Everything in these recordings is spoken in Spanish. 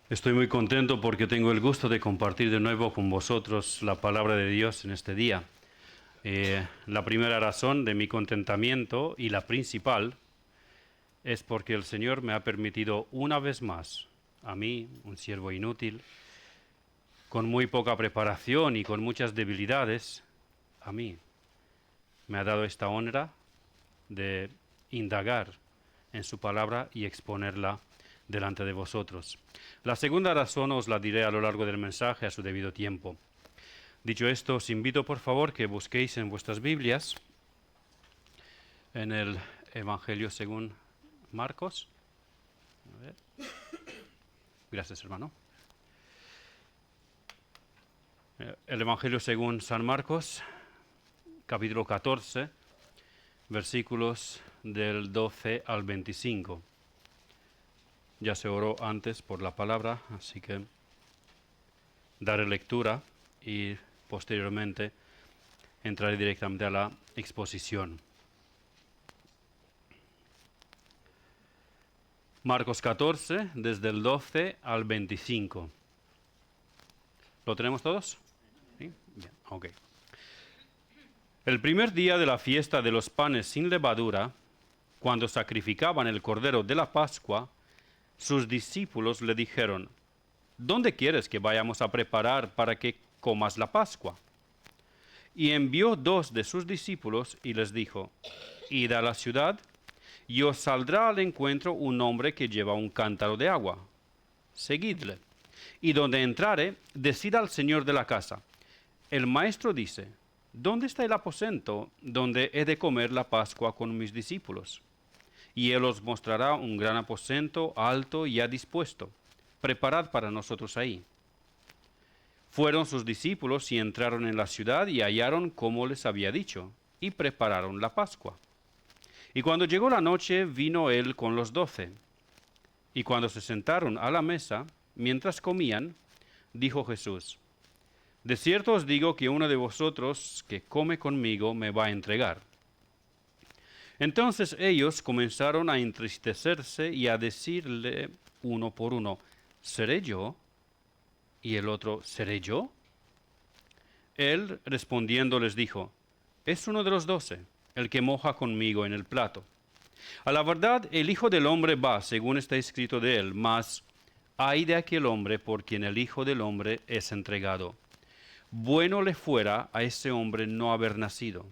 Estoy muy contento porque tengo el gusto de compartir de nuevo con vosotros la palabra de Dios en este día. La primera razón de mi contentamiento y la principal es porque el Señor me ha permitido una vez más, a mí, un siervo inútil, con muy poca preparación y con muchas debilidades, a mí me ha dado esta honra de indagar en su palabra y exponerla delante de vosotros. La segunda razón os la diré a lo largo del mensaje a su debido tiempo. Dicho esto, os invito por favor que busquéis en vuestras Biblias, en el Evangelio según Marcos. A ver. Gracias, hermano. El Evangelio según San Marcos, capítulo 14, versículos del 12 al 25. Ya se oró antes por la palabra, así que daré lectura y posteriormente entraré directamente a la exposición. Marcos 14, desde el 12 al 25. ¿Lo tenemos todos? ¿Sí? Bien, ok. El primer día de la fiesta de los panes sin levadura, cuando sacrificaban el cordero de la Pascua, sus discípulos le dijeron: ¿Dónde quieres que vayamos a preparar para que comas la Pascua? Y envió 2 de sus discípulos y les dijo: Id a la ciudad, y os saldrá al encuentro un hombre que lleva un cántaro de agua. Seguidle. Y donde entrare, decid al señor de la casa: El maestro dice: ¿Dónde está el aposento donde he de comer la Pascua con mis discípulos? Y él os mostrará un gran aposento, alto y ya dispuesto. Preparad para nosotros ahí. Fueron sus discípulos y entraron en la ciudad y hallaron como les había dicho, y prepararon la Pascua. Y cuando llegó la noche, vino él con los 12. Y cuando se sentaron a la mesa, mientras comían, dijo Jesús: De cierto os digo que uno de vosotros que come conmigo me va a entregar. Entonces ellos comenzaron a entristecerse y a decirle uno por uno: ¿Seré yo? Y el otro: ¿Seré yo? Él respondiendo les dijo: Es uno de los 12, el que moja conmigo en el plato. A la verdad, el Hijo del Hombre va, según está escrito de él, mas ay de aquel hombre por quien el Hijo del Hombre es entregado. Bueno le fuera a ese hombre no haber nacido.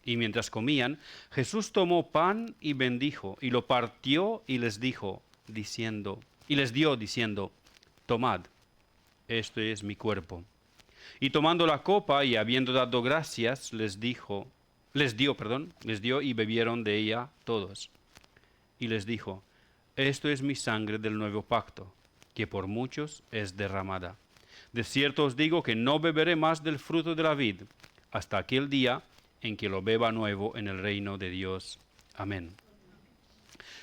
Y mientras comían, Jesús tomó pan y bendijo, y lo partió y les dio, diciendo: Tomad, esto es mi cuerpo. Y tomando la copa y habiendo dado gracias, les dio y bebieron de ella todos. Y les dijo: Esto es mi sangre del nuevo pacto, que por muchos es derramada. De cierto os digo que no beberé más del fruto de la vid, hasta aquel día en que lo beba nuevo en el reino de Dios. Amén.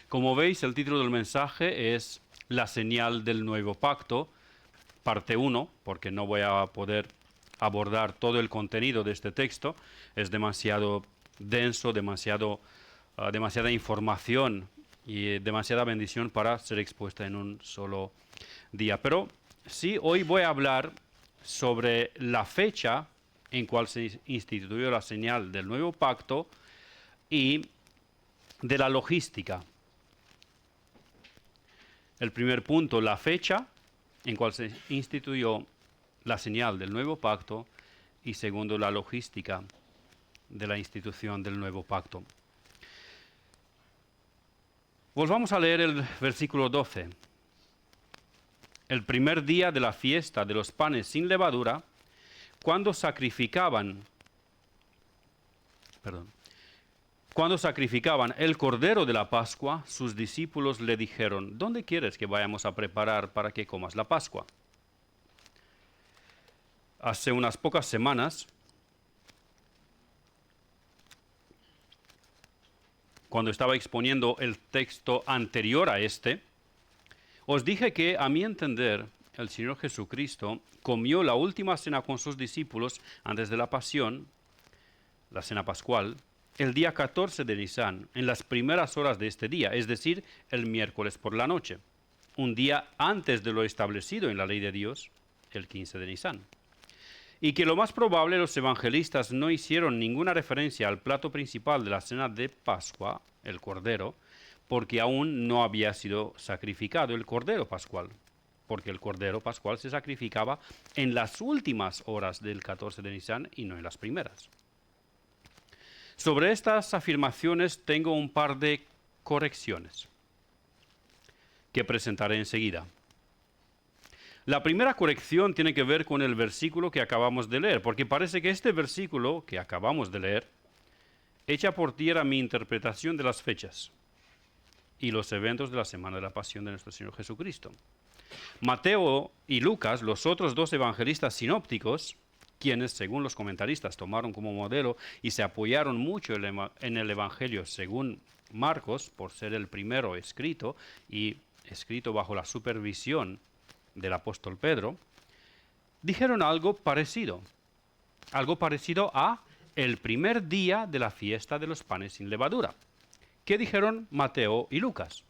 Como veis, el título del mensaje es La señal del nuevo pacto, parte 1, porque no voy a poder abordar todo el contenido de este texto. Es demasiado denso, demasiada información y demasiada bendición para ser expuesta en un solo día. Pero sí, hoy voy a hablar sobre la fecha en cual se instituyó la señal del nuevo pacto y de la logística. El primer punto, la fecha en cual se instituyó la señal del nuevo pacto, y segundo, la logística de la institución del nuevo pacto. Volvamos a leer el versículo 12. El primer día de la fiesta de los panes sin levadura, cuando sacrificaban el cordero de la Pascua, sus discípulos le dijeron: ¿Dónde quieres que vayamos a preparar para que comas la Pascua? Hace unas pocas semanas, cuando estaba exponiendo el texto anterior a este, os dije que, a mi entender, el Señor Jesucristo comió la última cena con sus discípulos antes de la pasión, la cena pascual, el día 14 de Nisan, en las primeras horas de este día, es decir, el miércoles por la noche. un día antes de lo establecido en la ley de Dios, el 15 de Nisan. Y que lo más probable los evangelistas no hicieron ninguna referencia al plato principal de la cena de Pascua, el cordero, porque aún no había sido sacrificado el cordero pascual, porque el cordero pascual se sacrificaba en las últimas horas del 14 de Nisan y no en las primeras. Sobre estas afirmaciones tengo un par de correcciones que presentaré enseguida. La primera corrección tiene que ver con el versículo que acabamos de leer, porque parece que este versículo que acabamos de leer echa por tierra mi interpretación de las fechas y los eventos de la Semana de la Pasión de nuestro Señor Jesucristo. Mateo y Lucas, los otros dos evangelistas sinópticos, quienes, según los comentaristas, tomaron como modelo y se apoyaron mucho en el Evangelio según Marcos, por ser el primero escrito y escrito bajo la supervisión del apóstol Pedro, dijeron algo parecido a el primer día de la fiesta de los panes sin levadura. ¿Qué dijeron Mateo y Lucas?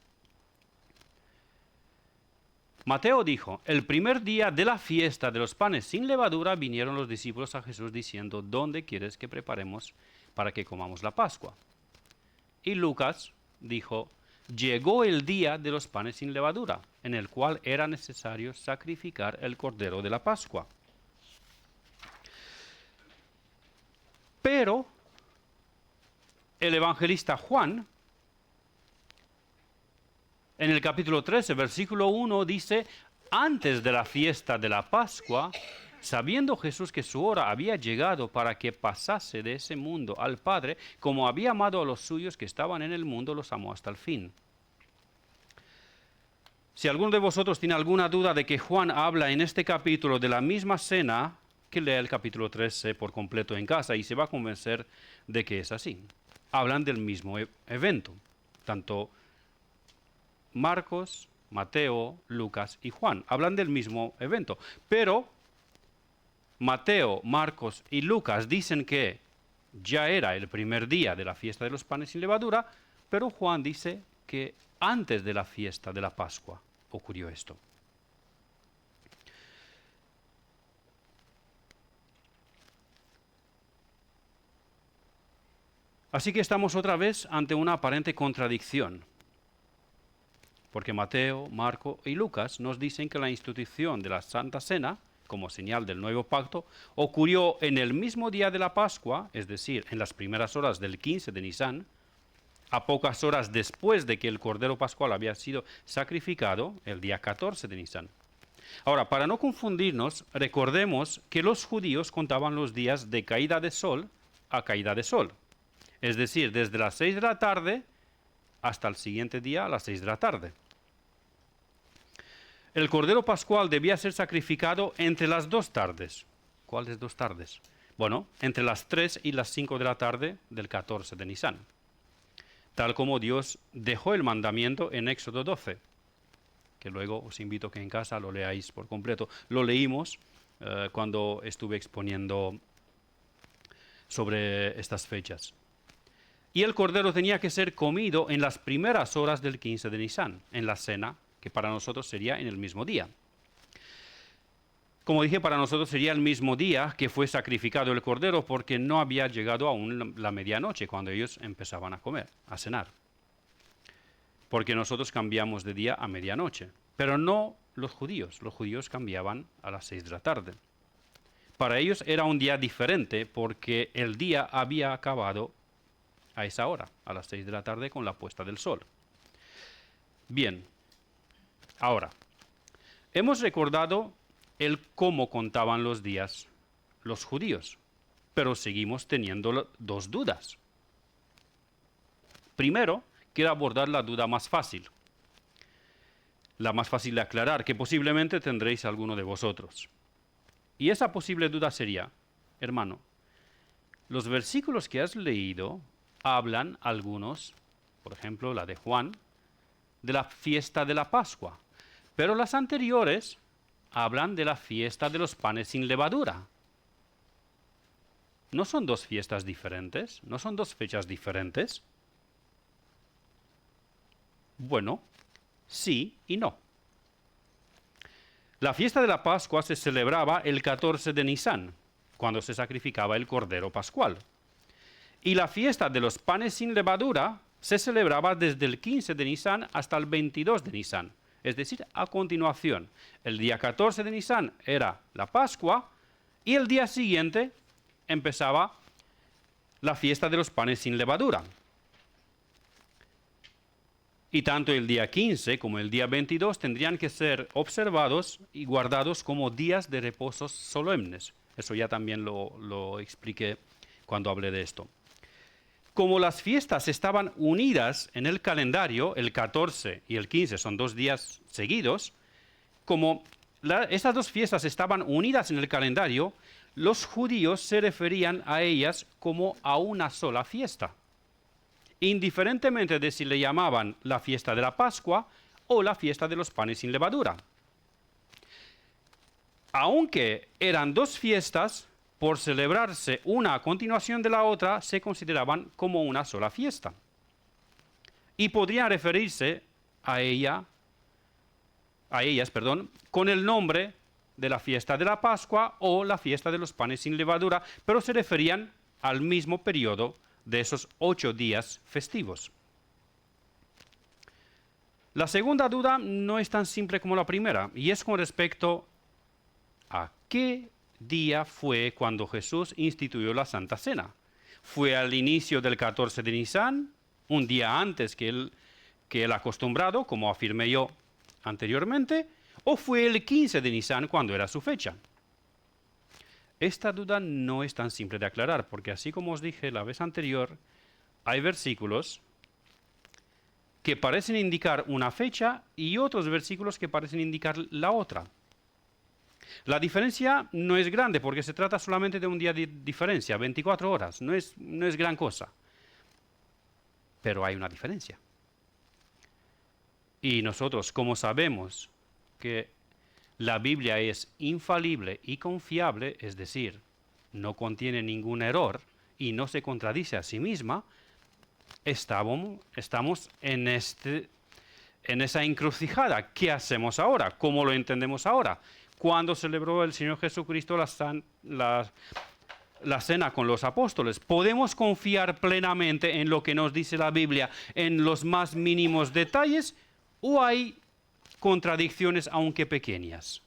Mateo dijo, el primer día de la fiesta de los panes sin levadura vinieron los discípulos a Jesús diciendo, ¿dónde quieres que preparemos para que comamos la Pascua? Y Lucas dijo, llegó el día de los panes sin levadura, en el cual era necesario sacrificar el cordero de la Pascua. Pero el evangelista Juan, en el capítulo 13, versículo 1, dice, antes de la fiesta de la Pascua, sabiendo Jesús que su hora había llegado para que pasase de ese mundo al Padre, como había amado a los suyos que estaban en el mundo, los amó hasta el fin. Si alguno de vosotros tiene alguna duda de que Juan habla en este capítulo de la misma cena, que lea el capítulo 13 por completo en casa y se va a convencer de que es así. Hablan del mismo evento, tanto Marcos, Mateo, Lucas y Juan. Hablan del mismo evento, pero Mateo, Marcos y Lucas dicen que ya era el primer día de la fiesta de los panes sin levadura, pero Juan dice que antes de la fiesta de la Pascua ocurrió esto. Así que estamos otra vez ante una aparente contradicción, porque Mateo, Marco y Lucas nos dicen que la institución de la Santa Cena, como señal del nuevo pacto, ocurrió en el mismo día de la Pascua, es decir, en las primeras horas del 15 de Nisan, a pocas horas después de que el Cordero Pascual había sido sacrificado, el día 14 de Nisan. Ahora, para no confundirnos, recordemos que los judíos contaban los días de caída de sol a caída de sol. Es decir, desde las 6 de la tarde hasta el siguiente día a las 6 de la tarde. El Cordero Pascual debía ser sacrificado entre las dos tardes. ¿Cuáles dos tardes? Bueno, entre las 3 y las 5 de la tarde del 14 de Nisan. Tal como Dios dejó el mandamiento en Éxodo 12, que luego os invito a que en casa lo leáis por completo. Lo leímos cuando estuve exponiendo sobre estas fechas. Y el cordero tenía que ser comido en las primeras horas del 15 de Nisan, en la cena, que para nosotros sería en el mismo día. Como dije, para nosotros sería el mismo día que fue sacrificado el cordero, porque no había llegado aún la medianoche cuando ellos empezaban a comer, a cenar. Porque nosotros cambiamos de día a medianoche, pero no los judíos cambiaban a las 6 de la tarde. Para ellos era un día diferente porque el día había acabado a esa hora, a las 6 de la tarde con la puesta del sol. Bien, ahora, hemos recordado el cómo contaban los días los judíos, pero seguimos teniendo dos dudas. Primero, quiero abordar la duda más fácil, la más fácil de aclarar, que posiblemente tendréis alguno de vosotros. Y esa posible duda sería, hermano, los versículos que has leído hablan algunos, por ejemplo la de Juan, de la fiesta de la Pascua, pero las anteriores hablan de la fiesta de los panes sin levadura. ¿No son dos fiestas diferentes? ¿No son dos fechas diferentes? Bueno, sí y no. La fiesta de la Pascua se celebraba el 14 de Nisan, cuando se sacrificaba el Cordero Pascual. Y la fiesta de los panes sin levadura se celebraba desde el 15 de Nisan hasta el 22 de Nisan. Es decir, a continuación, el día 14 de Nisan era la Pascua y el día siguiente empezaba la fiesta de los panes sin levadura. Y tanto el día 15 como el día 22 tendrían que ser observados y guardados como días de reposos solemnes. Eso ya también lo expliqué cuando hablé de esto. Como las fiestas estaban unidas en el calendario, el 14 y el 15 son 2 días seguidos, como estas dos fiestas estaban unidas en el calendario, los judíos se referían a ellas como a una sola fiesta, indiferentemente de si le llamaban la fiesta de la Pascua o la fiesta de los panes sin levadura. Aunque eran dos fiestas, por celebrarse una a continuación de la otra, se consideraban como una sola fiesta. Y podrían referirse a ellas, con el nombre de la fiesta de la Pascua o la fiesta de los panes sin levadura, pero se referían al mismo periodo de esos 8 días festivos. La segunda duda no es tan simple como la primera, y es con respecto a qué día fue cuando Jesús instituyó la Santa Cena. ¿Fue al inicio del 14 de Nisan, un día antes que el acostumbrado, como afirmé yo anteriormente, o fue el 15 de Nisan cuando era su fecha? Esta duda no es tan simple de aclarar, porque así como os dije la vez anterior, hay versículos que parecen indicar una fecha y otros versículos que parecen indicar la otra. La diferencia no es grande porque se trata solamente de un día de diferencia, 24 horas, no es gran cosa. Pero hay una diferencia. Y nosotros, como sabemos que la Biblia es infalible y confiable, es decir, no contiene ningún error y no se contradice a sí misma, estamos en esa encrucijada. ¿Qué hacemos ahora? ¿Cómo lo entendemos ahora? Cuando celebró el Señor Jesucristo la cena con los apóstoles, ¿podemos confiar plenamente en lo que nos dice la Biblia en los más mínimos detalles o hay contradicciones aunque pequeñas?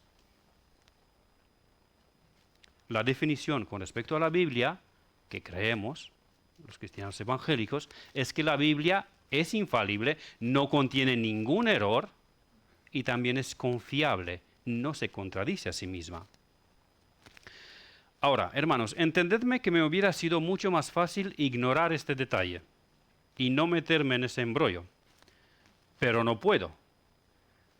La definición con respecto a la Biblia, que creemos, los cristianos evangélicos, es que la Biblia es infalible, no contiene ningún error y también es confiable, no se contradice a sí misma. Ahora, hermanos, entendedme que me hubiera sido mucho más fácil ignorar este detalle y no meterme en ese embrollo, pero no puedo,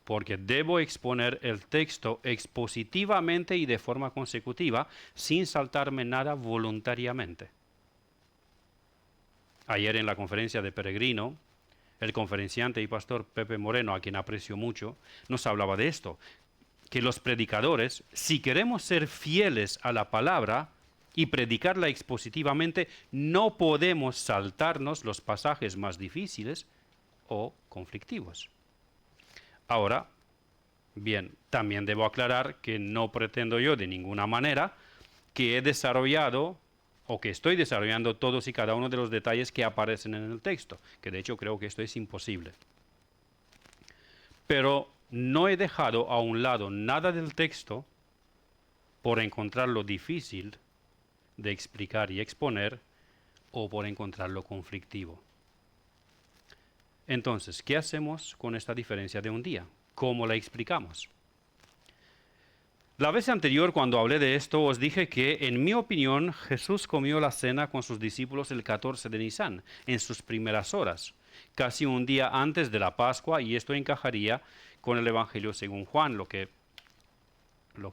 porque debo exponer el texto expositivamente y de forma consecutiva, sin saltarme nada voluntariamente. Ayer en la conferencia de Peregrino, el conferenciante y pastor Pepe Moreno, a quien aprecio mucho, nos hablaba de esto, que los predicadores, si queremos ser fieles a la palabra y predicarla expositivamente, no podemos saltarnos los pasajes más difíciles o conflictivos. Ahora, bien, también debo aclarar que no pretendo yo de ninguna manera que he desarrollado o que estoy desarrollando todos y cada uno de los detalles que aparecen en el texto, que de hecho creo que esto es imposible. Pero no he dejado a un lado nada del texto por encontrarlo difícil de explicar y exponer o por encontrarlo conflictivo. Entonces, ¿qué hacemos con esta diferencia de un día? ¿Cómo la explicamos? La vez anterior, cuando hablé de esto, os dije que, en mi opinión, Jesús comió la cena con sus discípulos el 14 de Nisan, en sus primeras horas, casi un día antes de la Pascua, y esto encajaría con el Evangelio según Juan, lo que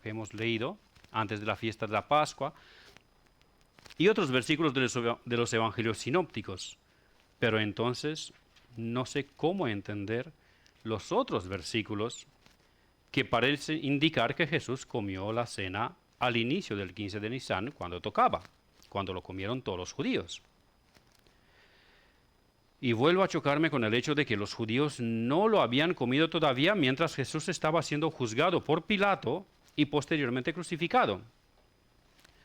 hemos leído antes de la fiesta de la Pascua, y otros versículos de los Evangelios sinópticos. Pero entonces no sé cómo entender los otros versículos que parecen indicar que Jesús comió la cena al inicio del 15 de Nisan, cuando tocaba, cuando lo comieron todos los judíos. Y vuelvo a chocarme con el hecho de que los judíos no lo habían comido todavía mientras Jesús estaba siendo juzgado por Pilato y posteriormente crucificado.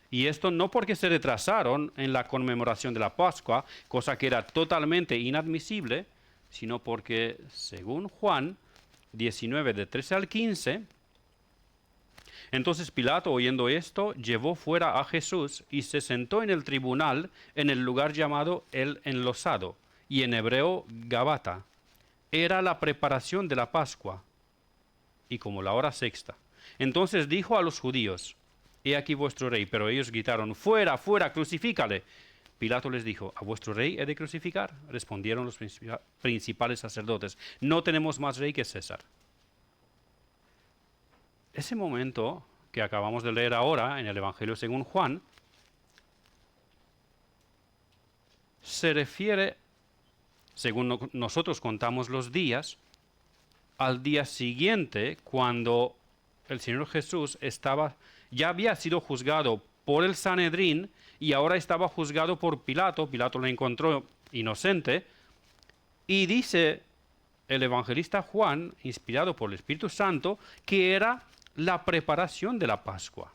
Y esto no porque se retrasaron en la conmemoración de la Pascua, cosa que era totalmente inadmisible, sino porque, según Juan 19, de 13 al 15, entonces Pilato, oyendo esto, llevó fuera a Jesús y se sentó en el tribunal en el lugar llamado el Enlosado, y en hebreo Gabata. Era la preparación de la Pascua, y como la hora sexta. Entonces dijo a los judíos: He aquí vuestro rey. Pero ellos gritaron: Fuera, fuera, crucifícale. Pilato les dijo: ¿A vuestro rey he de crucificar? Respondieron los principales sacerdotes: No tenemos más rey que César. Ese momento que acabamos de leer ahora en el Evangelio según Juan se refiere, según nosotros contamos los días, al día siguiente, cuando el Señor Jesús ya había sido juzgado por el Sanedrín y ahora estaba juzgado por Pilato. Pilato lo encontró inocente, y dice el evangelista Juan, inspirado por el Espíritu Santo, que era la preparación de la Pascua.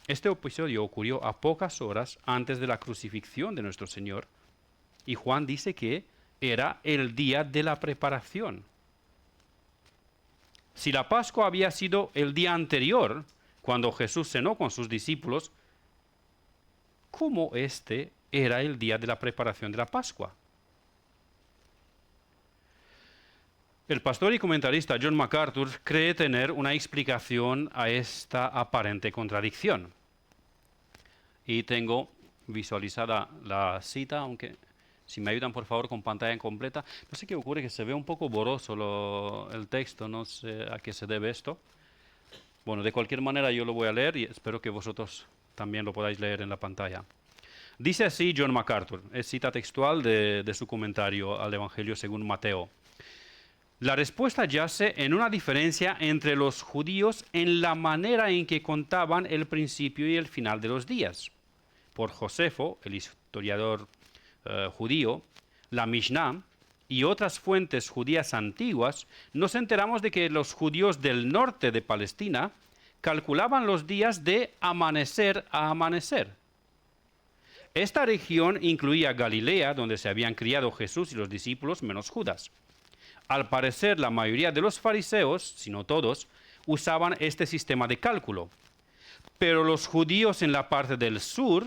Este episodio ocurrió a pocas horas antes de la crucifixión de nuestro Señor, y Juan dice que era el día de la preparación. Si la Pascua había sido el día anterior, cuando Jesús cenó con sus discípulos, ¿cómo este era el día de la preparación de la Pascua? El pastor y comentarista John MacArthur cree tener una explicación a esta aparente contradicción. Y tengo visualizada la cita, aunque si me ayudan por favor con pantalla completa. No sé qué ocurre, que se ve un poco borroso el texto, no sé a qué se debe esto. Bueno, de cualquier manera yo lo voy a leer y espero que vosotros también lo podáis leer en la pantalla. Dice así John MacArthur, es cita textual de su comentario al Evangelio según Mateo. La respuesta yace en una diferencia entre los judíos en la manera en que contaban el principio y el final de los días. Por Josefo, el historiador judío, la Mishnah y otras fuentes judías antiguas, nos enteramos de que los judíos del norte de Palestina calculaban los días de amanecer a amanecer. Esta región incluía Galilea, donde se habían criado Jesús y los discípulos, menos Judas. Al parecer, la mayoría de los fariseos, si no todos, usaban este sistema de cálculo. Pero los judíos en la parte del sur,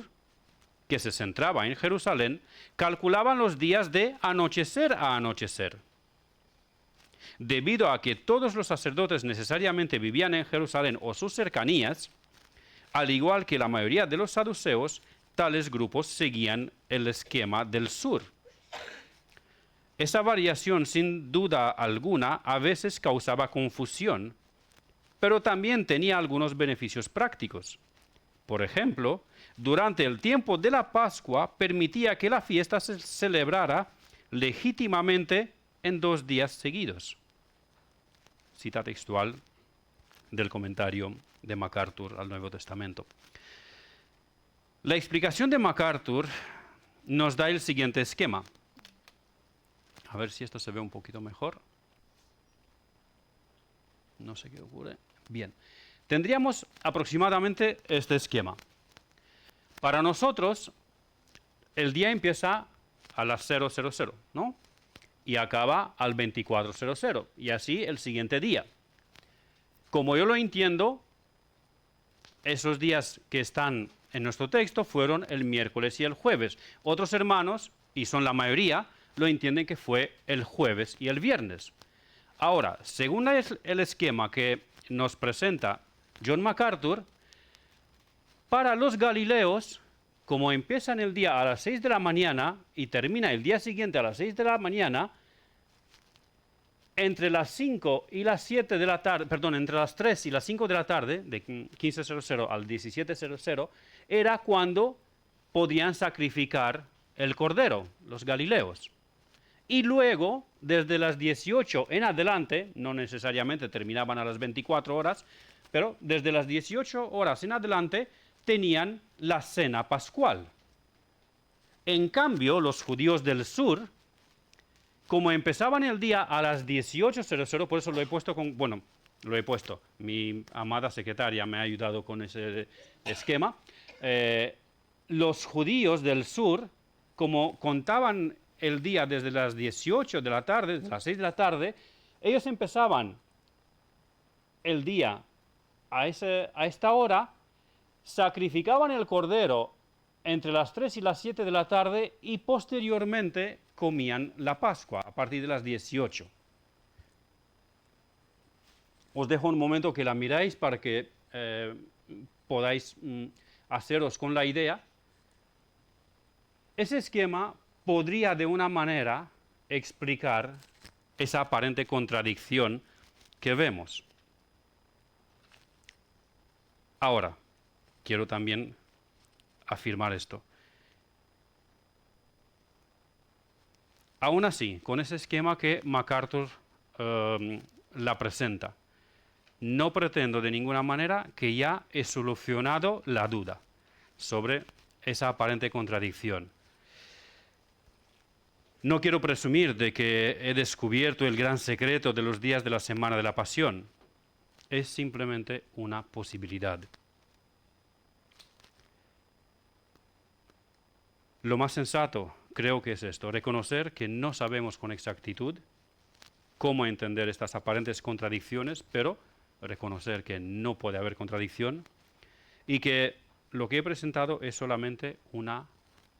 que se centraba en Jerusalén, calculaban los días de anochecer a anochecer. Debido a que todos los sacerdotes necesariamente vivían en Jerusalén o sus cercanías, al igual que la mayoría de los saduceos, tales grupos seguían el esquema del sur. Esa variación, sin duda alguna, a veces causaba confusión, pero también tenía algunos beneficios prácticos. Por ejemplo, durante el tiempo de la Pascua permitía que la fiesta se celebrara legítimamente en 2 días seguidos. Cita textual del comentario de MacArthur al Nuevo Testamento. La explicación de MacArthur nos da el siguiente esquema. A ver si esto se ve un poquito mejor. No sé qué ocurre. Bien. Tendríamos aproximadamente este esquema. Para nosotros, el día empieza a las 000, ¿no? Y acaba al 2400. Y así el siguiente día. Como yo lo entiendo, esos días que están en nuestro texto fueron el miércoles y el jueves. Otros hermanos, y son la mayoría, lo entienden que fue el jueves y el viernes. Ahora, según el esquema que nos presenta John MacArthur, para los galileos, como empiezan el día a las 6 de la mañana y termina el día siguiente a las 6 de la mañana, entre las 5 y las 7 de la tarde, perdón, entre las 3 y las 5 de la tarde, de 15:00 al 17:00, era cuando podían sacrificar el cordero, los galileos. Y luego, desde las 18 en adelante, no necesariamente terminaban a las 24 horas, pero desde las 18 horas en adelante tenían la cena pascual. En cambio, los judíos del sur, como empezaban el día a las 18:00, por eso lo he puesto mi amada secretaria me ha ayudado con ese esquema. Los judíos del sur, como contaban el día desde las 18 de la tarde, desde las 6 de la tarde, ellos empezaban el día a esta hora, sacrificaban el cordero entre las 3 y las 7 de la tarde y posteriormente comían la Pascua a partir de las 18. Os dejo un momento que la miráis para que podáis haceros con la idea. Ese esquema podría de una manera explicar esa aparente contradicción que vemos. Ahora, quiero también afirmar esto. Aún así, con ese esquema que MacArthur la presenta, no pretendo de ninguna manera que ya he solucionado la duda sobre esa aparente contradicción. No quiero presumir de que he descubierto el gran secreto de los días de la Semana de la Pasión. Es simplemente una posibilidad. Lo más sensato creo que es esto, reconocer que no sabemos con exactitud cómo entender estas aparentes contradicciones, pero reconocer que no puede haber contradicción y que lo que he presentado es solamente una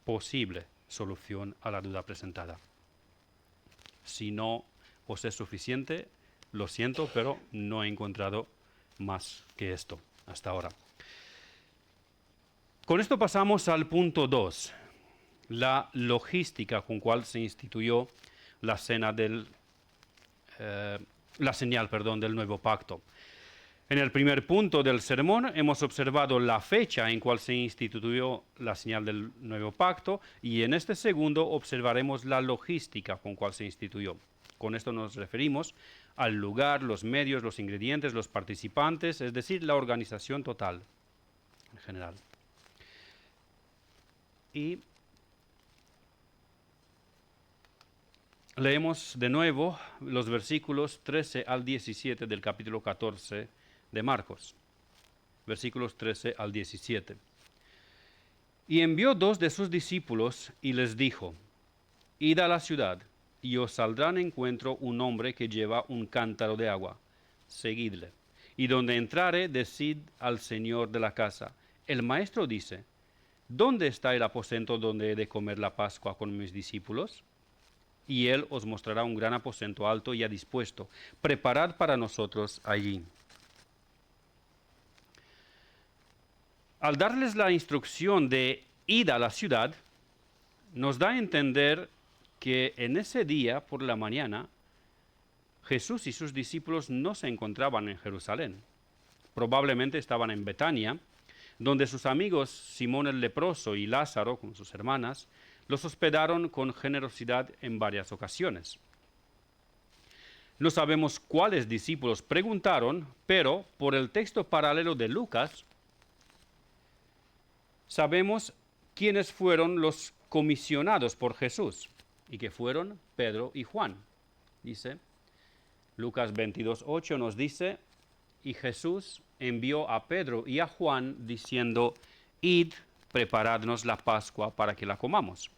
posible solución a la duda presentada. Si no os es suficiente, lo siento, pero no he encontrado más que esto hasta ahora. Con esto pasamos al punto 2, la logística con cual se instituyó la señal del nuevo pacto. En el primer punto del sermón hemos observado la fecha en cual se instituyó la señal del nuevo pacto y en este segundo observaremos la logística con cual se instituyó. Con esto nos referimos al lugar, los medios, los ingredientes, los participantes, es decir, la organización total en general. Y leemos de nuevo los versículos 13 al 17 del capítulo 14 de Marcos. Versículos 13 al 17. Y envió 2 de sus discípulos y les dijo: Id a la ciudad, y os saldrá en encuentro un hombre que lleva un cántaro de agua. Seguidle. Y donde entrare, decid al señor de la casa: El maestro dice: ¿Dónde está el aposento donde he de comer la Pascua con mis discípulos? Y él os mostrará un gran aposento alto y ya dispuesto. Preparad para nosotros allí. Al darles la instrucción de ir a la ciudad, nos da a entender que en ese día, por la mañana, Jesús y sus discípulos no se encontraban en Jerusalén. Probablemente estaban en Betania, donde sus amigos Simón el leproso y Lázaro, con sus hermanas, los hospedaron con generosidad en varias ocasiones. No sabemos cuáles discípulos preguntaron, pero por el texto paralelo de Lucas, sabemos quiénes fueron los comisionados por Jesús, y que fueron Pedro y Juan. Dice, Lucas 22:8 nos dice, y Jesús envió a Pedro y a Juan diciendo: Id, preparadnos la Pascua para que la comamos.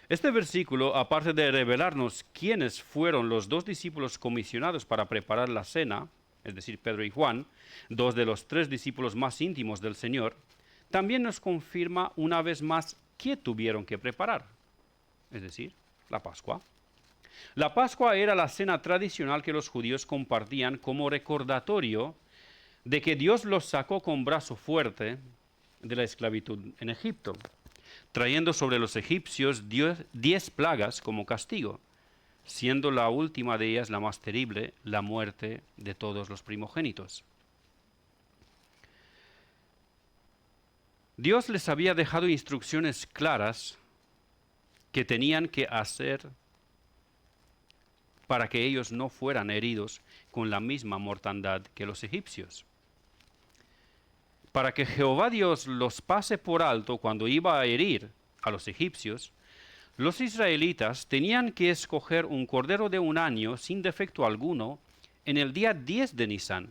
Este versículo, aparte de revelarnos quiénes fueron los 2 discípulos comisionados para preparar la cena, es decir, Pedro y Juan, 2 de los 3 discípulos más íntimos del Señor, también nos confirma una vez más qué tuvieron que preparar, es decir, la Pascua. La Pascua era la cena tradicional que los judíos compartían como recordatorio de que Dios los sacó con brazo fuerte de la esclavitud en Egipto, trayendo sobre los egipcios 10 plagas como castigo, siendo la última de ellas la más terrible, la muerte de todos los primogénitos. Dios les había dejado instrucciones claras que tenían que hacer para que ellos no fueran heridos con la misma mortandad que los egipcios. Para que Jehová Dios los pase por alto cuando iba a herir a los egipcios, los israelitas tenían que escoger un cordero de un año sin defecto alguno en el día 10 de Nisán,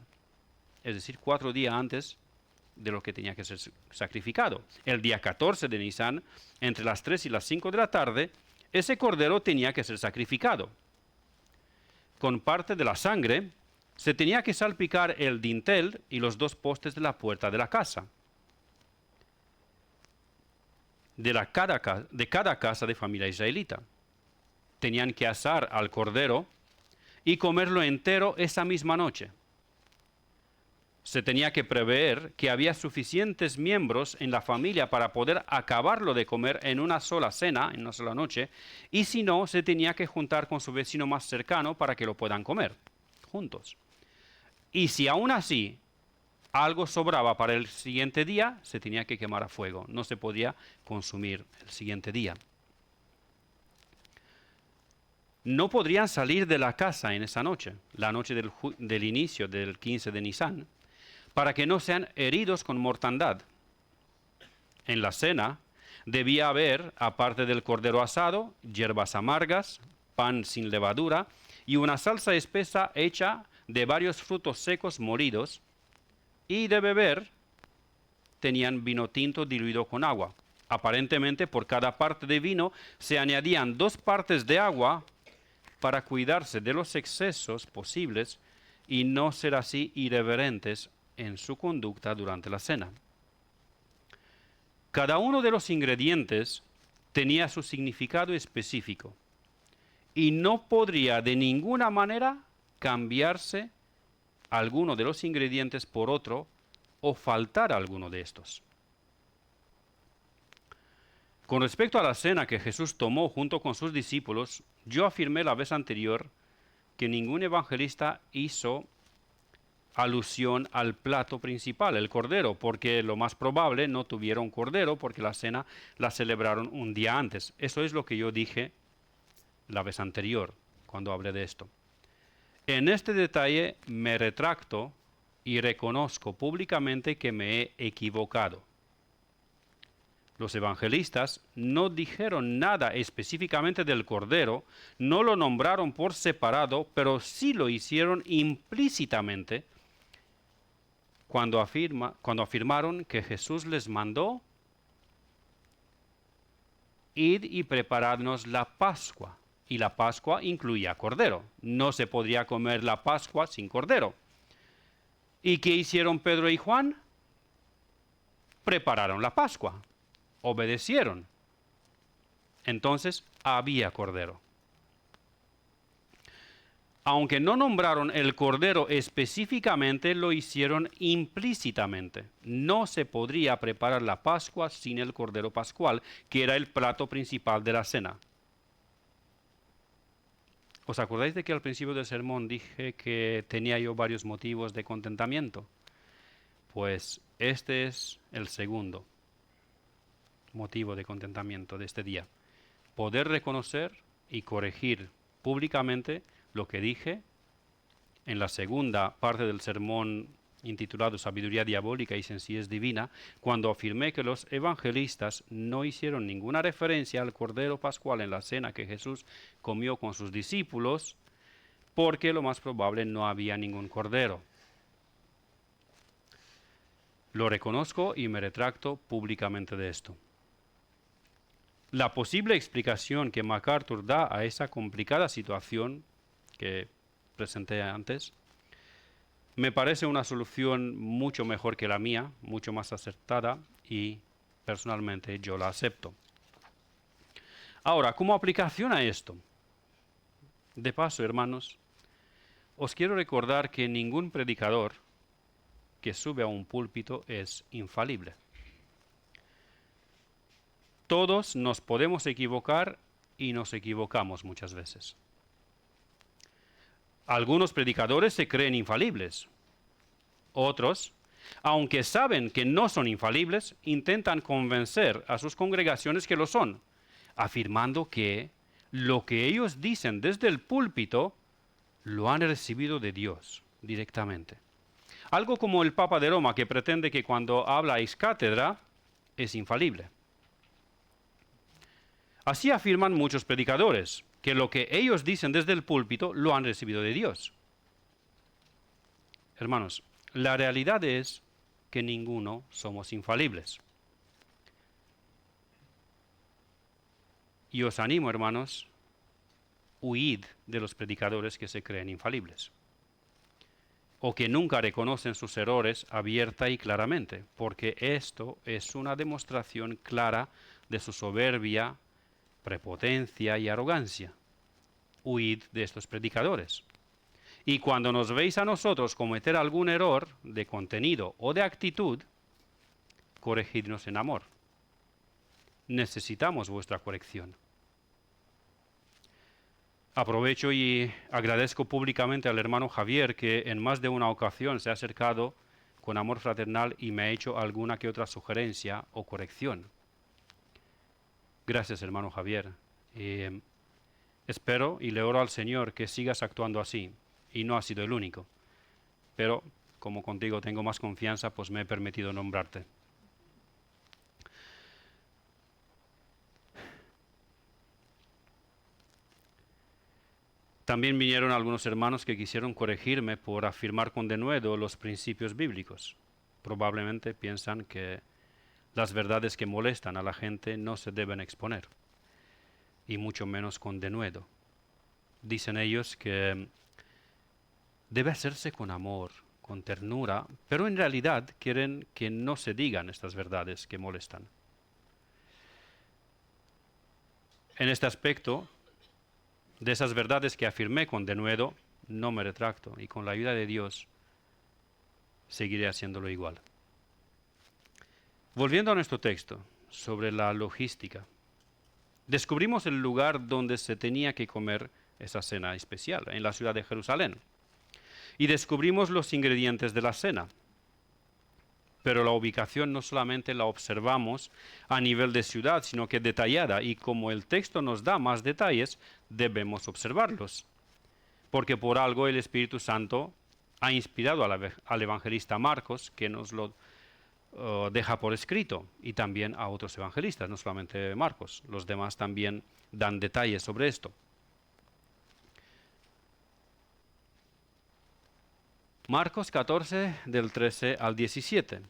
es decir, 4 días antes de lo que tenía que ser sacrificado. El día 14 de Nisán, entre las 3 y las 5 de la tarde, ese cordero tenía que ser sacrificado. Con parte de la sangre se tenía que salpicar el dintel y los 2 postes de la puerta de la casa. De cada casa de familia israelita. Tenían que asar al cordero y comerlo entero esa misma noche. Se tenía que prever que había suficientes miembros en la familia para poder acabarlo de comer en una sola cena, en una sola noche, y si no, se tenía que juntar con su vecino más cercano para que lo puedan comer juntos. Y si aún así algo sobraba para el siguiente día, se tenía que quemar a fuego. No se podía consumir el siguiente día. No podrían salir de la casa en esa noche, la noche del inicio del 15 de Nisán, para que no sean heridos con mortandad. En la cena debía haber, aparte del cordero asado, hierbas amargas, pan sin levadura y una salsa espesa hecha de varios frutos secos molidos, y de beber tenían vino tinto diluido con agua. Aparentemente por cada parte de vino se añadían 2 partes de agua para cuidarse de los excesos posibles y no ser así irreverentes en su conducta durante la cena. Cada uno de los ingredientes tenía su significado específico y no podría de ninguna manera cambiarse alguno de los ingredientes por otro o faltar alguno de estos. Con respecto a la cena que Jesús tomó junto con sus discípulos, yo afirmé la vez anterior que ningún evangelista hizo alusión al plato principal, el cordero, porque lo más probable no tuvieron cordero porque la cena la celebraron un día antes. Eso es lo que yo dije la vez anterior cuando hablé de esto. En este detalle me retracto y reconozco públicamente que me he equivocado. Los evangelistas no dijeron nada específicamente del cordero, no lo nombraron por separado, pero sí lo hicieron implícitamente cuando afirmaron que Jesús les mandó: id y preparadnos la Pascua. Y la Pascua incluía cordero. No se podría comer la Pascua sin cordero. ¿Y qué hicieron Pedro y Juan? Prepararon la Pascua. Obedecieron. Entonces había cordero. Aunque no nombraron el cordero específicamente, lo hicieron implícitamente. No se podría preparar la Pascua sin el cordero pascual, que era el plato principal de la cena. ¿Os acordáis de que al principio del sermón dije que tenía yo varios motivos de contentamiento? Pues este es el segundo motivo de contentamiento de este día. Poder reconocer y corregir públicamente lo que dije en la segunda parte del sermón intitulado Sabiduría diabólica y sencillez divina, cuando afirmé que los evangelistas no hicieron ninguna referencia al cordero pascual en la cena que Jesús comió con sus discípulos, porque lo más probable no había ningún cordero. Lo reconozco y me retracto públicamente de esto. La posible explicación que MacArthur da a esa complicada situación que presenté antes me parece una solución mucho mejor que la mía, mucho más acertada, y personalmente yo la acepto. Ahora, como aplicación a esto, de paso, hermanos, os quiero recordar que ningún predicador que sube a un púlpito es infalible. Todos nos podemos equivocar y nos equivocamos muchas veces. Algunos predicadores se creen infalibles. Otros, aunque saben que no son infalibles, intentan convencer a sus congregaciones que lo son, afirmando que lo que ellos dicen desde el púlpito lo han recibido de Dios directamente. Algo como el Papa de Roma, que pretende que cuando habla ex cátedra es infalible. Así afirman muchos predicadores, que lo que ellos dicen desde el púlpito lo han recibido de Dios. Hermanos, la realidad es que ninguno somos infalibles. Y os animo, hermanos, huid de los predicadores que se creen infalibles o que nunca reconocen sus errores abierta y claramente, porque esto es una demostración clara de su soberbia, prepotencia y arrogancia. Huid de estos predicadores. Y cuando nos veis a nosotros cometer algún error de contenido o de actitud, corregidnos en amor. Necesitamos vuestra corrección. Aprovecho y agradezco públicamente al hermano Javier, que en más de una ocasión se ha acercado con amor fraternal y me ha hecho alguna que otra sugerencia o corrección. Gracias, hermano Javier. Espero y le oro al Señor que sigas actuando así, y no has sido el único. Pero, como contigo tengo más confianza, pues me he permitido nombrarte. También vinieron algunos hermanos que quisieron corregirme por afirmar con denuedo los principios bíblicos. Probablemente piensan que las verdades que molestan a la gente no se deben exponer, y mucho menos con denuedo. Dicen ellos que debe hacerse con amor, con ternura, pero en realidad quieren que no se digan estas verdades que molestan. En este aspecto, de esas verdades que afirmé con denuedo, no me retracto, y con la ayuda de Dios seguiré haciéndolo igual. Volviendo a nuestro texto sobre la logística, descubrimos el lugar donde se tenía que comer esa cena especial, en la ciudad de Jerusalén, y descubrimos los ingredientes de la cena. Pero la ubicación no solamente la observamos a nivel de ciudad, sino que detallada, y como el texto nos da más detalles, debemos observarlos. Porque por algo el Espíritu Santo ha inspirado al evangelista Marcos, que nos lo deja por escrito, y también a otros evangelistas, no solamente Marcos. Los demás también dan detalles sobre esto. Marcos 14, del 13 al 17.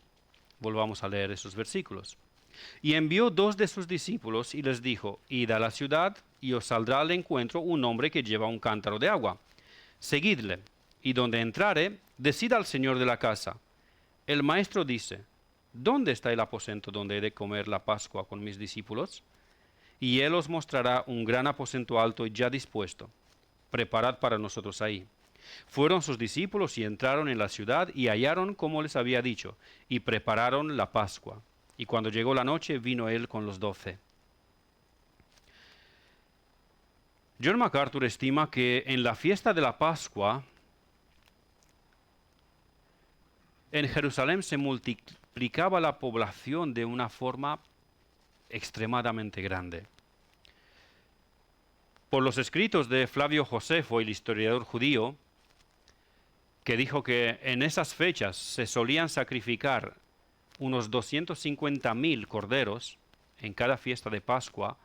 Volvamos a leer esos versículos. Y envió 2 de sus discípulos y les dijo: id a la ciudad y os saldrá al encuentro un hombre que lleva un cántaro de agua. Seguidle, y donde entrare, decid al señor de la casa: el maestro dice, ¿dónde está el aposento donde he de comer la Pascua con mis discípulos? Y él os mostrará un gran aposento alto y ya dispuesto. Preparad para nosotros ahí. Fueron sus discípulos y entraron en la ciudad y hallaron como les había dicho, y prepararon la Pascua. Y cuando llegó la noche, vino él con los 12. John MacArthur estima que en la fiesta de la Pascua, en Jerusalén se multiplicaba la población de una forma extremadamente grande. Por los escritos de Flavio Josefo, el historiador judío, que dijo que en esas fechas se solían sacrificar unos 250.000 corderos en cada fiesta de Pascua,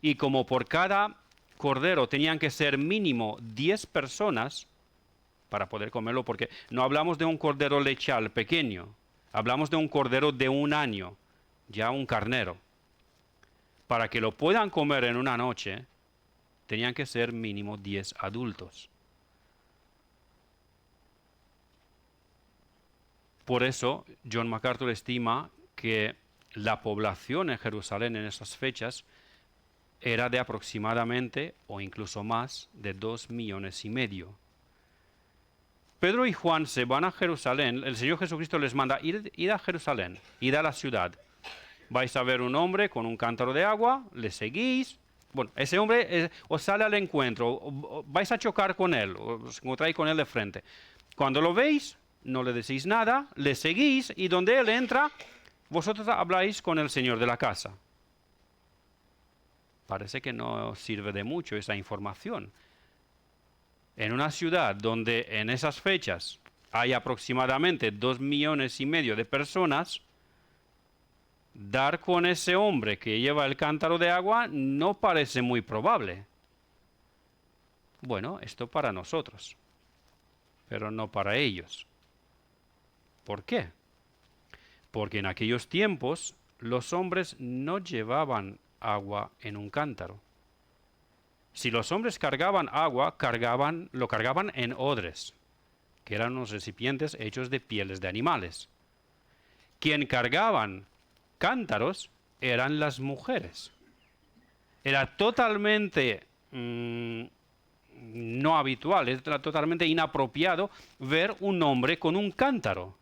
y como por cada cordero tenían que ser mínimo 10 personas para poder comerlo, porque no hablamos de un cordero lechal pequeño, hablamos de un cordero de 1 año, ya un carnero. Para que lo puedan comer en una noche, tenían que ser mínimo 10 adultos. Por eso, John MacArthur estima que la población en Jerusalén en esas fechas era de aproximadamente, o incluso más, de 2,5 millones. Pedro y Juan se van a Jerusalén. El Señor Jesucristo les manda: id a Jerusalén, id a la ciudad. Vais a ver un hombre con un cántaro de agua, le seguís. Bueno, ese hombre os sale al encuentro, vais a chocar con él, os encontráis con él de frente. Cuando lo veis, no le decís nada, le seguís, y donde él entra, vosotros habláis con el señor de la casa. Parece que no sirve de mucho esa información. En una ciudad donde en esas fechas hay aproximadamente 2,5 millones de personas, dar con ese hombre que lleva el cántaro de agua no parece muy probable. Bueno, esto para nosotros, pero no para ellos. ¿Por qué? Porque en aquellos tiempos los hombres no llevaban agua en un cántaro. Si los hombres cargaban agua, lo cargaban en odres, que eran unos recipientes hechos de pieles de animales. Quien cargaban cántaros eran las mujeres. Era totalmente no habitual, era totalmente inapropiado ver un hombre con un cántaro.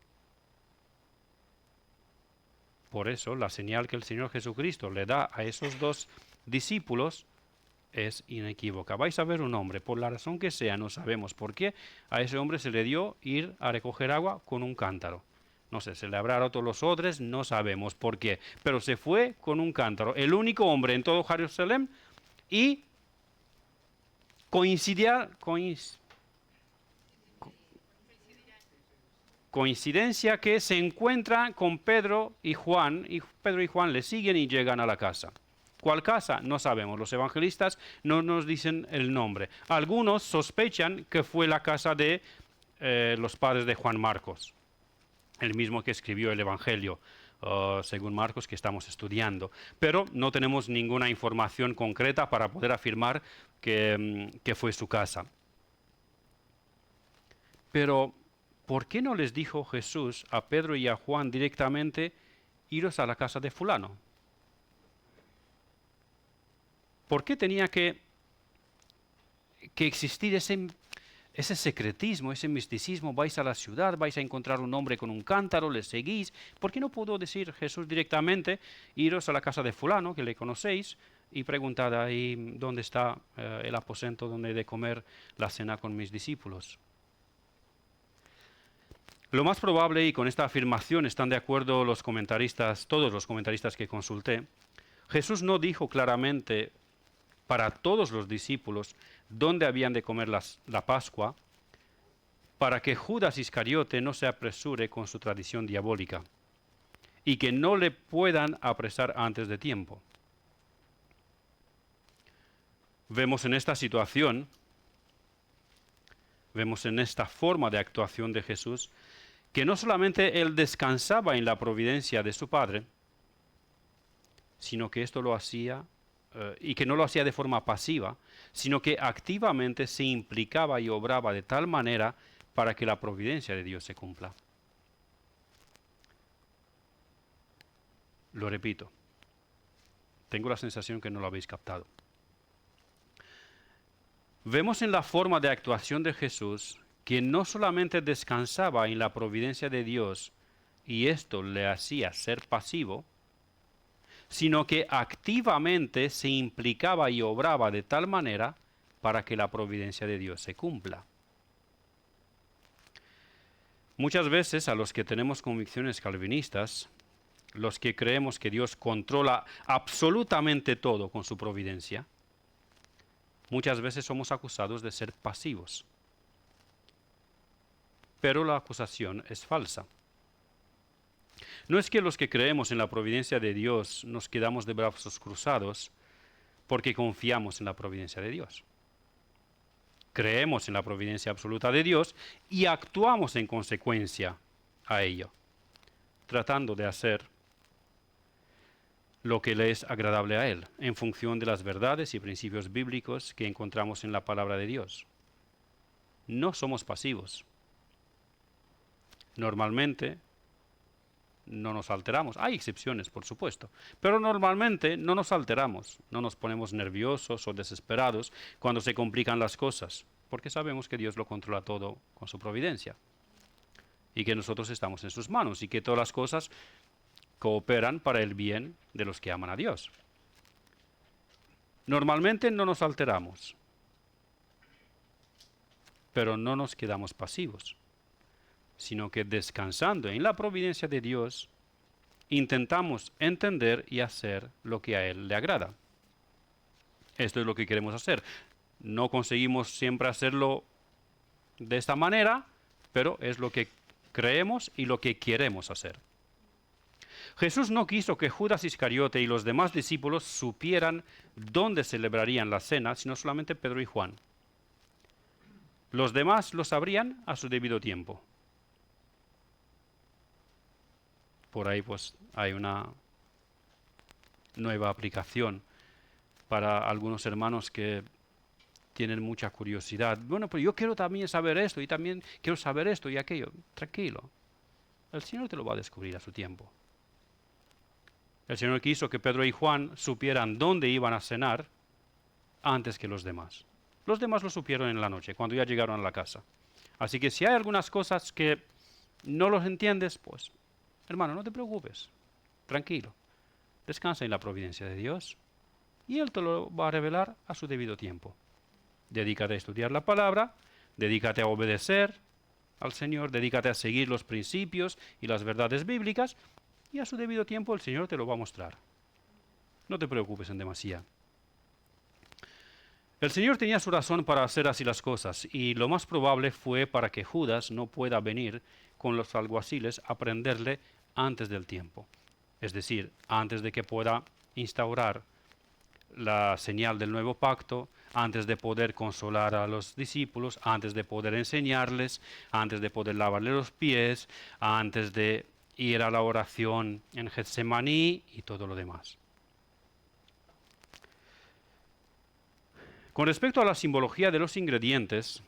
Por eso la señal que el Señor Jesucristo le da a esos dos discípulos es inequívoca. Vais a ver un hombre, por la razón que sea, no sabemos por qué, a ese hombre se le dio ir a recoger agua con un cántaro. No sé, se le habrá roto los odres, no sabemos por qué, pero se fue con un cántaro. El único hombre en todo Jerusalén y coincidencia que se encuentra con Pedro y Juan le siguen y llegan a la casa. ¿Cuál casa? No sabemos. Los evangelistas no nos dicen el nombre. Algunos sospechan que fue la casa de los padres de Juan Marcos, el mismo que escribió el Evangelio, según Marcos, que estamos estudiando. Pero no tenemos ninguna información concreta para poder afirmar que fue su casa. Pero, ¿por qué no les dijo Jesús a Pedro y a Juan directamente, iros a la casa de fulano? ¿Por qué tenía que existir ese secretismo, ese misticismo? Vais a la ciudad, vais a encontrar un hombre con un cántaro, le seguís. ¿Por qué no pudo decir Jesús directamente, iros a la casa de fulano, que le conocéis, y preguntad ahí dónde está el aposento donde he de comer la cena con mis discípulos? Lo más probable, y con esta afirmación están de acuerdo los comentaristas, todos los comentaristas que consulté, Jesús no dijo claramente para todos los discípulos dónde habían de comer la Pascua, para que Judas Iscariote no se apresure con su tradición diabólica y que no le puedan apresar antes de tiempo. Vemos en esta situación, vemos en esta forma de actuación de Jesús, que no solamente él descansaba en la providencia de su Padre, sino que esto lo hacía, y que no lo hacía de forma pasiva, sino que activamente se implicaba y obraba de tal manera para que la providencia de Dios se cumpla. Lo repito, tengo la sensación que no lo habéis captado. Vemos en la forma de actuación de Jesús que no solamente descansaba en la providencia de Dios y esto le hacía ser pasivo, sino que activamente se implicaba y obraba de tal manera para que la providencia de Dios se cumpla. Muchas veces a los que tenemos convicciones calvinistas, los que creemos que Dios controla absolutamente todo con su providencia, muchas veces somos acusados de ser pasivos. Pero la acusación es falsa. No es que los que creemos en la providencia de Dios nos quedamos de brazos cruzados porque confiamos en la providencia de Dios. Creemos en la providencia absoluta de Dios y actuamos en consecuencia a ello, tratando de hacer lo que le es agradable a Él, en función de las verdades y principios bíblicos que encontramos en la palabra de Dios. No somos pasivos. Normalmente no nos alteramos. Hay excepciones, por supuesto, pero normalmente no nos alteramos, no nos ponemos nerviosos o desesperados cuando se complican las cosas, porque sabemos que Dios lo controla todo con su providencia y que nosotros estamos en sus manos y que todas las cosas cooperan para el bien de los que aman a Dios. Normalmente no nos alteramos, pero no nos quedamos pasivos, sino que descansando en la providencia de Dios, intentamos entender y hacer lo que a Él le agrada. Esto es lo que queremos hacer. No conseguimos siempre hacerlo de esta manera, pero es lo que creemos y lo que queremos hacer. Jesús no quiso que Judas Iscariote y los demás discípulos supieran dónde celebrarían la cena, sino solamente Pedro y Juan. Los demás lo sabrían a su debido tiempo. Por ahí pues hay una nueva aplicación para algunos hermanos que tienen mucha curiosidad. Bueno, pero yo quiero también saber esto y también quiero saber esto y aquello. Tranquilo. El Señor te lo va a descubrir a su tiempo. El Señor quiso que Pedro y Juan supieran dónde iban a cenar antes que los demás. Los demás lo supieron en la noche, cuando ya llegaron a la casa. Así que si hay algunas cosas que no los entiendes, pues, hermano, no te preocupes. Tranquilo. Descansa en la providencia de Dios y Él te lo va a revelar a su debido tiempo. Dedícate a estudiar la palabra, dedícate a obedecer al Señor, dedícate a seguir los principios y las verdades bíblicas y a su debido tiempo el Señor te lo va a mostrar. No te preocupes en demasía. El Señor tenía su razón para hacer así las cosas y lo más probable fue para que Judas no pueda venir con los alguaciles a prenderle antes del tiempo. Es decir, antes de que pueda instaurar la señal del nuevo pacto, antes de poder consolar a los discípulos, antes de poder enseñarles, antes de poder lavarle los pies, antes de ir a la oración en Getsemaní y todo lo demás. Con respecto a la simbología de los ingredientes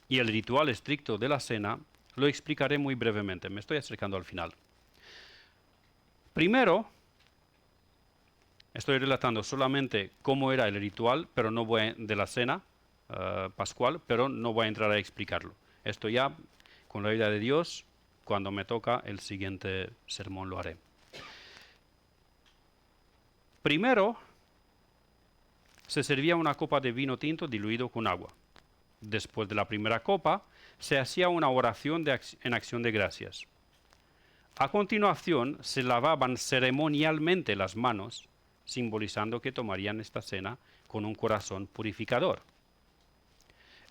y el ritual estricto de la cena, lo explicaré muy brevemente, me estoy acercando al final. Primero, estoy relatando solamente cómo era el ritual, pero no de la cena pascual, pero no voy a entrar a explicarlo. Esto ya, con la ayuda de Dios, cuando me toca el siguiente sermón lo haré. Primero, se servía una copa de vino tinto diluido con agua. Después de la primera copa, se hacía una oración en acción de gracias. A continuación, se lavaban ceremonialmente las manos, simbolizando que tomarían esta cena con un corazón purificador.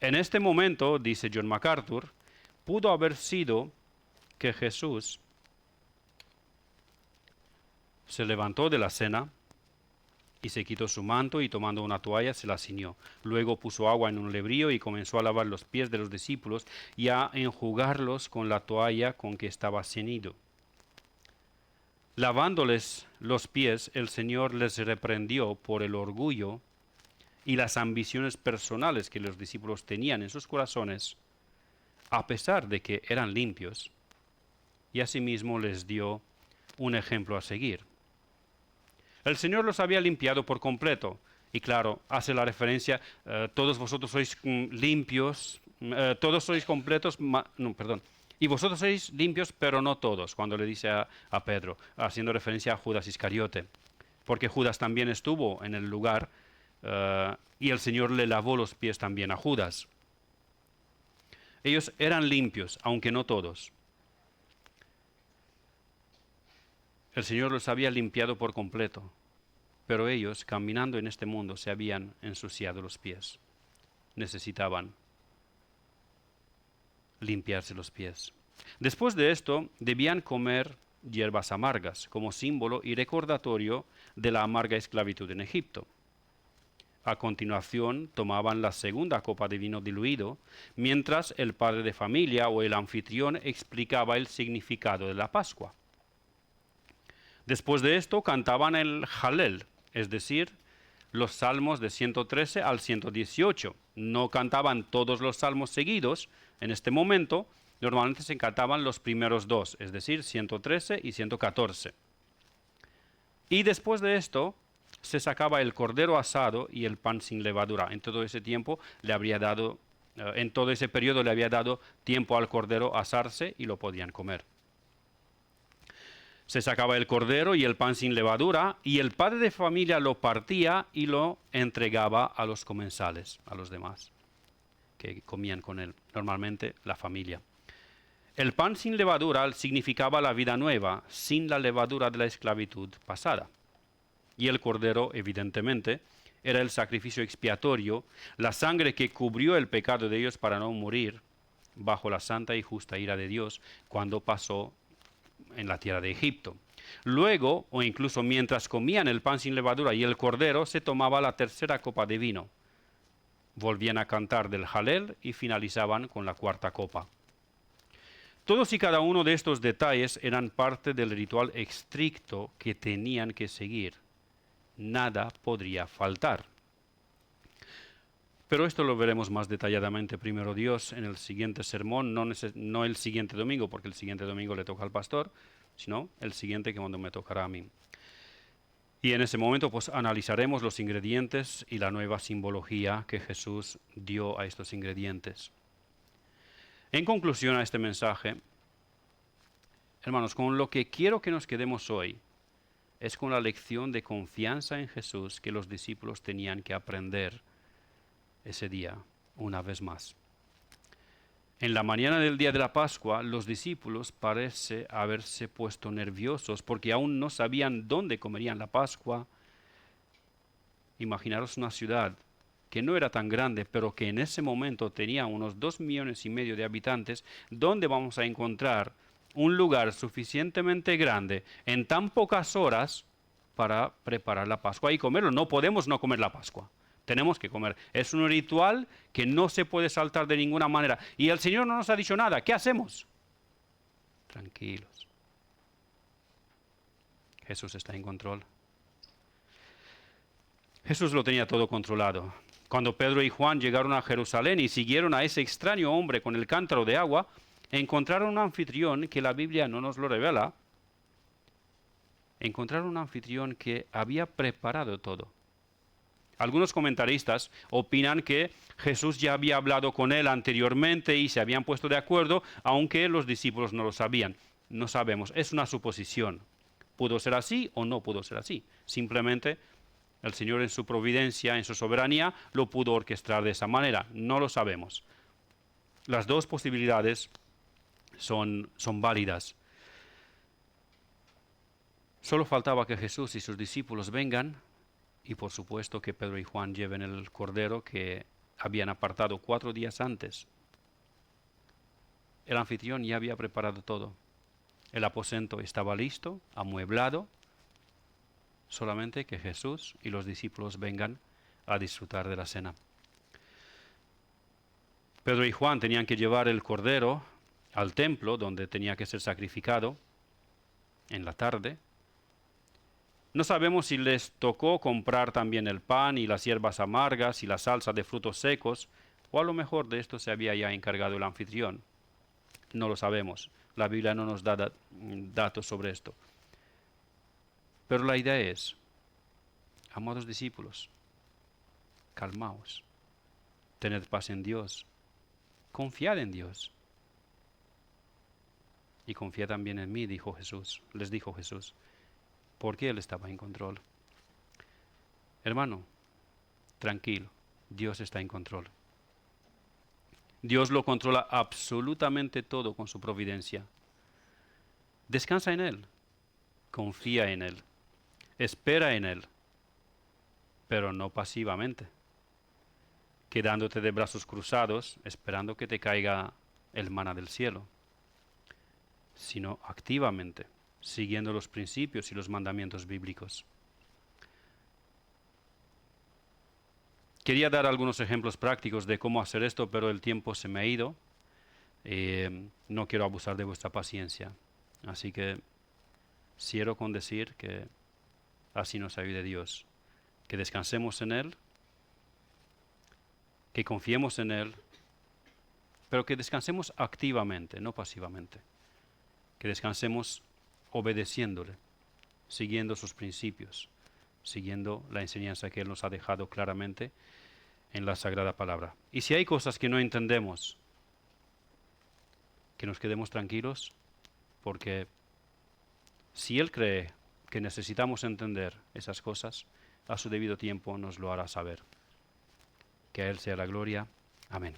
En este momento, dice John MacArthur, pudo haber sido que Jesús se levantó de la cena y se quitó su manto y tomando una toalla se la ciñó. Luego puso agua en un lebrillo y comenzó a lavar los pies de los discípulos y a enjugarlos con la toalla con que estaba ceñido. Lavándoles los pies, el Señor les reprendió por el orgullo y las ambiciones personales que los discípulos tenían en sus corazones, a pesar de que eran limpios, y asimismo les dio un ejemplo a seguir. El Señor los había limpiado por completo, y claro, hace la referencia, todos vosotros sois limpios, todos sois completos, y vosotros sois limpios, pero no todos, cuando le dice a Pedro, haciendo referencia a Judas Iscariote, porque Judas también estuvo en el lugar y el Señor le lavó los pies también a Judas. Ellos eran limpios, aunque no todos. El Señor los había limpiado por completo, pero ellos, caminando en este mundo, se habían ensuciado los pies. Necesitaban limpiarse los pies. Después de esto, debían comer hierbas amargas, como símbolo y recordatorio de la amarga esclavitud en Egipto. A continuación, tomaban la segunda copa de vino diluido, mientras el padre de familia o el anfitrión explicaba el significado de la Pascua. Después de esto, cantaban el Halel, es decir, los salmos de 113 al 118. No cantaban todos los salmos seguidos en este momento, normalmente se cantaban los primeros dos, es decir, 113 y 114. Y después de esto, se sacaba el cordero asado y el pan sin levadura. En todo ese tiempo en todo ese periodo le había dado tiempo al cordero a asarse y lo podían comer. Se sacaba el cordero y el pan sin levadura y el padre de familia lo partía y lo entregaba a los comensales, a los demás, que comían con él, normalmente la familia. El pan sin levadura significaba la vida nueva, sin la levadura de la esclavitud pasada. Y el cordero, evidentemente, era el sacrificio expiatorio, la sangre que cubrió el pecado de ellos para no morir bajo la santa y justa ira de Dios cuando pasó en la tierra de Egipto. Luego, o incluso mientras comían el pan sin levadura y el cordero, se tomaba la tercera copa de vino. Volvían a cantar del Jalel y finalizaban con la cuarta copa. Todos y cada uno de estos detalles eran parte del ritual estricto que tenían que seguir. Nada podría faltar. Pero esto lo veremos más detalladamente primero Dios en el siguiente sermón, no el siguiente domingo, porque el siguiente domingo le toca al pastor, sino el siguiente que cuando me tocará a mí. Y en ese momento pues analizaremos los ingredientes y la nueva simbología que Jesús dio a estos ingredientes. En conclusión a este mensaje, hermanos, con lo que quiero que nos quedemos hoy es con la lección de confianza en Jesús que los discípulos tenían que aprender ese día, una vez más. En la mañana del día de la Pascua, los discípulos parece haberse puesto nerviosos porque aún no sabían dónde comerían la Pascua. Imaginaros una ciudad que no era tan grande, pero que en ese momento tenía unos 2,5 millones de habitantes. ¿Dónde vamos a encontrar un lugar suficientemente grande en tan pocas horas para preparar la Pascua y comerlo? No podemos no comer la Pascua. Tenemos que comer. Es un ritual que no se puede saltar de ninguna manera. Y el Señor no nos ha dicho nada. ¿Qué hacemos? Tranquilos. Jesús está en control. Jesús lo tenía todo controlado. Cuando Pedro y Juan llegaron a Jerusalén y siguieron a ese extraño hombre con el cántaro de agua, encontraron un anfitrión que la Biblia no nos lo revela. Encontraron un anfitrión que había preparado todo. Algunos comentaristas opinan que Jesús ya había hablado con él anteriormente y se habían puesto de acuerdo, aunque los discípulos no lo sabían. No sabemos, es una suposición. Pudo ser así o no pudo ser así. Simplemente el Señor en su providencia, en su soberanía, lo pudo orquestar de esa manera. No lo sabemos. Las dos posibilidades son válidas. Solo faltaba que Jesús y sus discípulos vengan y por supuesto que Pedro y Juan lleven el cordero que habían apartado 4 días antes. El anfitrión ya había preparado todo. El aposento estaba listo, amueblado. Solamente que Jesús y los discípulos vengan a disfrutar de la cena. Pedro y Juan tenían que llevar el cordero al templo donde tenía que ser sacrificado en la tarde. No sabemos si les tocó comprar también el pan y las hierbas amargas y la salsa de frutos secos, o a lo mejor de esto se había ya encargado el anfitrión. No lo sabemos. La Biblia no nos da datos sobre esto. Pero la idea es, amados discípulos, calmaos, tened paz en Dios, confiad en Dios. Y confía también en mí, les dijo Jesús, porque Él estaba en control. Hermano, tranquilo, Dios está en control. Dios lo controla absolutamente todo con su providencia. Descansa en Él, confía en Él, espera en Él, pero no pasivamente, quedándote de brazos cruzados, esperando que te caiga el maná del cielo, sino activamente, siguiendo los principios y los mandamientos bíblicos. Quería dar algunos ejemplos prácticos de cómo hacer esto, pero el tiempo se me ha ido. No quiero abusar de vuestra paciencia. Así que cierro con decir que así nos ayude Dios. Que descansemos en Él, que confiemos en Él, pero que descansemos activamente, no pasivamente. Que descansemos obedeciéndole, siguiendo sus principios, siguiendo la enseñanza que Él nos ha dejado claramente en la Sagrada Palabra. Y si hay cosas que no entendemos, que nos quedemos tranquilos, porque si Él cree que necesitamos entender esas cosas, a su debido tiempo nos lo hará saber. Que a Él sea la gloria. Amén.